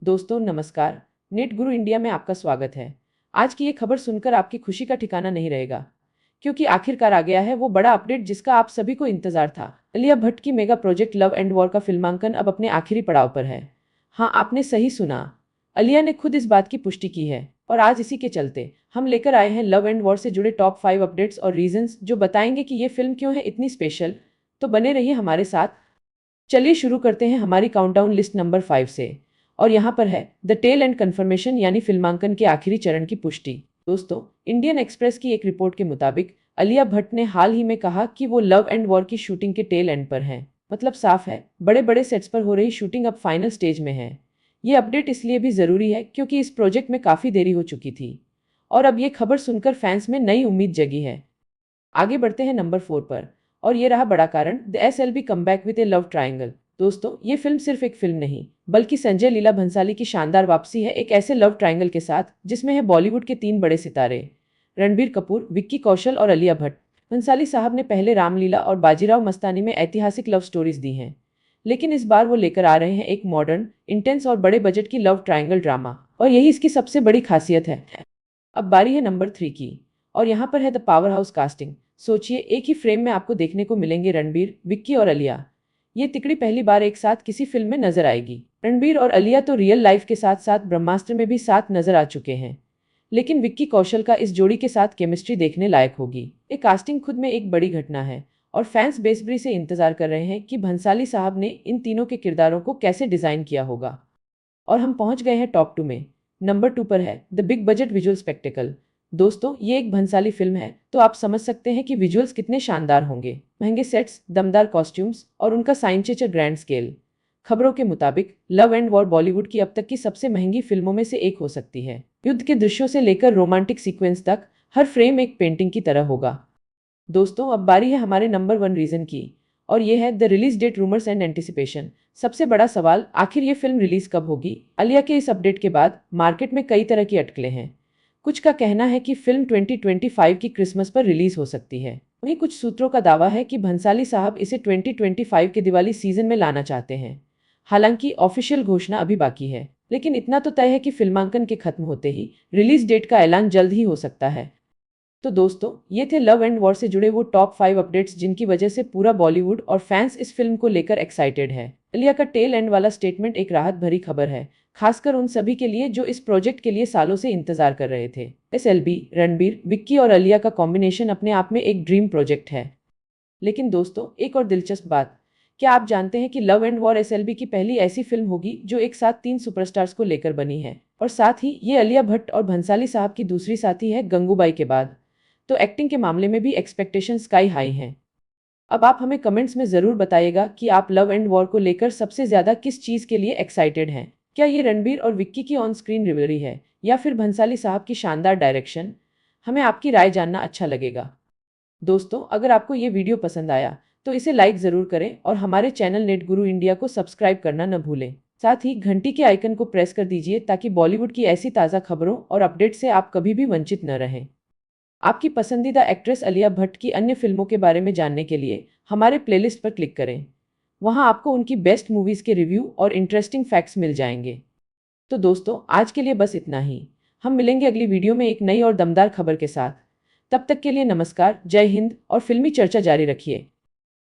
दोस्तों नमस्कार। नेट गुरु इंडिया में आपका स्वागत है। आज की ये खबर सुनकर आपकी खुशी का ठिकाना नहीं रहेगा, क्योंकि आखिरकार आ गया है वो बड़ा अपडेट जिसका आप सभी को इंतजार था। आलिया भट्ट की mega project love and war का फिल्मांकन अब अपने आखिरी पड़ाव पर है। हाँ, आपने सही सुना। आलिया ने खुद इस बात की पुष्टि की है और आज इसी के चलते हम लेकर आए हैं लव एंड वॉर से जुड़े टॉप 5 अपडेट्स और रीजंस जो बताएंगे कि ये फिल्म क्यों है इतनी स्पेशल। तो बने रहिए हमारे साथ। चलिए शुरू करते हैं हमारी काउंटडाउन लिस्ट नंबर 5 से। और यहाँ पर है द टेल एंड कंफर्मेशन यानी फिल्मांकन के आखिरी चरण की पुष्टि। दोस्तों, इंडियन एक्सप्रेस की एक रिपोर्ट के मुताबिक आलिया भट्ट ने हाल ही में कहा कि वो लव एंड वॉर की शूटिंग के टेल एंड पर हैं। मतलब साफ है, बड़े बड़े सेट्स पर हो रही शूटिंग अब फाइनल स्टेज में है। ये अपडेट इसलिए भी ज़रूरी है क्योंकि इस प्रोजेक्ट में काफ़ी देरी हो चुकी थी और अब ये खबर सुनकर फैंस में नई उम्मीद जगी है। आगे बढ़ते हैं नंबर 4 पर। और ये रहा बड़ा कारण, the SLB comeback with A love triangle. दोस्तों, ये फिल्म सिर्फ एक फिल्म नहीं बल्कि संजय लीला भंसाली की शानदार वापसी है एक ऐसे लव ट्रायंगल के साथ जिसमें है बॉलीवुड के 3 बड़े सितारे रणबीर कपूर, विक्की कौशल और आलिया भट्ट। भंसाली साहब ने पहले रामलीला और बाजीराव मस्तानी में ऐतिहासिक लव स्टोरीज दी हैं, लेकिन इस बार वो लेकर आ रहे हैं एक मॉडर्न, इंटेंस और बड़े बजट की लव ट्रायंगल ड्रामा, और यही इसकी सबसे बड़ी खासियत है। अब बारी है नंबर 3 की। और यहाँ पर है द पावर हाउस कास्टिंग। सोचिए, एक ही फ्रेम में आपको देखने को मिलेंगे रणबीर, विक्की और आलिया। ये तिकड़ी पहली बार एक साथ किसी फिल्म में नजर आएगी। रणबीर और आलिया तो रियल लाइफ के साथ साथ ब्रह्मास्त्र में भी साथ नजर आ चुके हैं, लेकिन विक्की कौशल का इस जोड़ी के साथ केमिस्ट्री देखने लायक होगी। ये कास्टिंग खुद में एक बड़ी घटना है और फैंस बेसब्री से इंतजार कर रहे हैं कि भंसाली साहब ने इन तीनों के किरदारों को कैसे डिजाइन किया होगा। और हम पहुंच गए हैं टॉप 2 में। नंबर 2 पर है the big budget visual spectacle. दोस्तों, ये एक भंसाली फिल्म है तो आप समझ सकते हैं कि विजुअल्स कितने शानदार होंगे। महंगे सेट्स, दमदार कॉस्ट्यूम्स और उनका साइंचेचर ग्रैंड स्केल। खबरों के मुताबिक लव एंड वॉर बॉलीवुड की अब तक की सबसे महंगी फिल्मों में से एक हो सकती है। युद्ध के दृश्यों से लेकर रोमांटिक सीक्वेंस तक हर फ्रेम एक पेंटिंग की तरह होगा। दोस्तों, अब बारी है हमारे नंबर 1 रीजन की। और ये है the release date rumours and anticipation. सबसे बड़ा सवाल, आखिर ये फिल्म रिलीज कब होगी। आलिया के इस अपडेट के बाद मार्केट में कई तरह की अटकलें हैं। कुछ का कहना है कि फिल्म 2025 की क्रिसमस पर रिलीज हो सकती है। वहीं कुछ सूत्रों का दावा है कि भंसाली साहब इसे 2025 के दिवाली सीजन में लाना चाहते हैं। हालांकि ऑफिशियल घोषणा अभी बाकी है, लेकिन इतना तो तय है कि फिल्मांकन के खत्म होते ही रिलीज डेट का ऐलान जल्द ही हो सकता है। तो दोस्तों, ये थे लव एंड वॉर से जुड़े वो टॉप 5 अपडेट्स जिनकी वजह से पूरा बॉलीवुड और फैंस इस फिल्म को लेकर एक्साइटेड है। आलिया का टेल एंड वाला स्टेटमेंट एक राहत भरी खबर है, खासकर उन सभी के लिए जो इस प्रोजेक्ट के लिए सालों से इंतजार कर रहे थे। SLB, रणबीर, विक्की और आलिया का कॉम्बिनेशन अपने आप में एक ड्रीम प्रोजेक्ट है। लेकिन दोस्तों, एक और दिलचस्प बात, क्या आप जानते हैं कि लव एंड वॉर SLB की पहली ऐसी फिल्म होगी जो एक साथ 3 सुपरस्टार्स को लेकर बनी है। और साथ ही ये आलिया भट्ट और भंसाली साहब की दूसरी साथी है गंगूबाई के बाद। तो एक्टिंग के मामले में भी एक्सपेक्टेशन स्काई हाई हैं। अब आप हमें कमेंट्स में ज़रूर बताइएगा कि आप लव एंड वॉर को लेकर सबसे ज़्यादा किस चीज़ के लिए एक्साइटेड हैं। क्या ये रणबीर और विक्की की ऑन स्क्रीन रिवलरी है या फिर भंसाली साहब की शानदार डायरेक्शन। हमें आपकी राय जानना अच्छा लगेगा। दोस्तों, अगर आपको ये वीडियो पसंद आया तो इसे लाइक ज़रूर करें और हमारे चैनल नेट गुरु इंडिया को सब्सक्राइब करना न भूलें। साथ ही घंटी के आइकन को प्रेस कर दीजिए ताकि बॉलीवुड की ऐसी ताज़ा खबरों और अपडेट से आप कभी भी वंचित न रहें। आपकी पसंदीदा एक्ट्रेस आलिया भट्ट की अन्य फिल्मों के बारे में जानने के लिए हमारे प्लेलिस्ट पर क्लिक करें। वहां आपको उनकी बेस्ट मूवीज़ के रिव्यू और इंटरेस्टिंग फैक्ट्स मिल जाएंगे। तो दोस्तों, आज के लिए बस इतना ही। हम मिलेंगे अगली वीडियो में एक नई और दमदार खबर के साथ। तब तक के लिए नमस्कार, जय हिंद और फिल्मी चर्चा जारी रखिए।